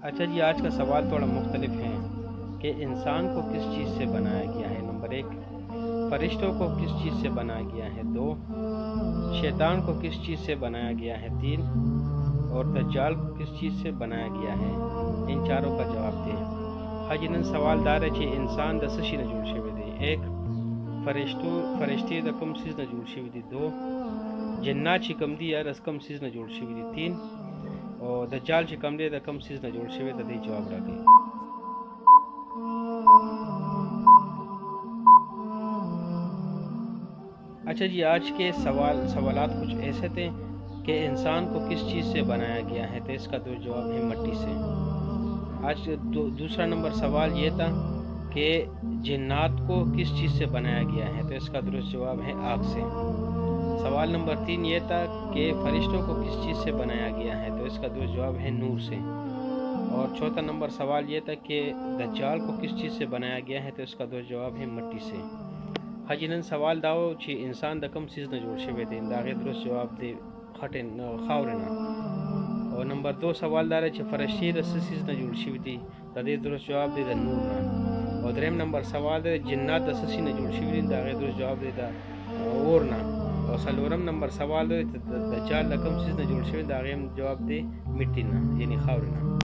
اچھا جی، آج کا سوال تھوڑا مختلف ہے کہ انسان کو کس چیز سے بنایا گیا ہے۔ نمبر 1، فرشتوں کو کس چیز سے بنایا گیا ہے۔ 2، شیطان کو کس چیز سے بنایا گیا ہے۔ 3، اور دجال کو کس چیز سے بنایا گیا ہے۔ ان چاروں کا جواب دیں۔ حاجی نن سوال دار ہے کہ انسان د سشی نہ جوړ شوی دی۔ 1، فرشتے د کوم سیز نه جوړ شوی دي۔ 2، جنات چې کوم دي د کوم سیز نه جوړ شوی دي۔ 3، او دجال چې کوم دی د کوم سیز نه جوړ شوی دی، جواب راکړئ۔ اچھا جی، آج کے سوالات کچھ ایسے تھے کہ انسان کو کس چیز سے بنایا گیا ہے، تو اس کا درست جواب ہے مٹی سے۔ آج دوسرا نمبر سوال یہ تھا کہ جنات کو کس چیز سے بنایا گیا ہے، تو اس کا درست جواب ہے آگ سے۔ سوال نمبر 3 یہ تھا کہ فرشتوں کو کس چیز سے بنایا گیا ہے، تو اس کا درست جواب ہے نور سے۔ اور چوتھا نمبر سوال یہ تھا کہ دجال کو کس چیز سے بنایا گیا ہے، تو اس کا درست جواب ہے مٹی سے۔ حاجی نن سوال داو چې انسان د کوم سیز نه جوړ شوی دی، دا غي درست جواب دی خاورې نه۔ او نمبر 2 سوال دار چې فرشتي د سیز نه جوړ شوی دي، دا د درست جواب دی د نور نه۔ او دریم نمبر سوال دی جنات د سیز نه جوړ شوی دي، دا غي درست جواب دی د اور نه۔ او څلورم نمبر سوال دی د دجال د کوم سیز نه جوړ شوی، دا غي جواب دی مټی نه، یعنی خاورې نه۔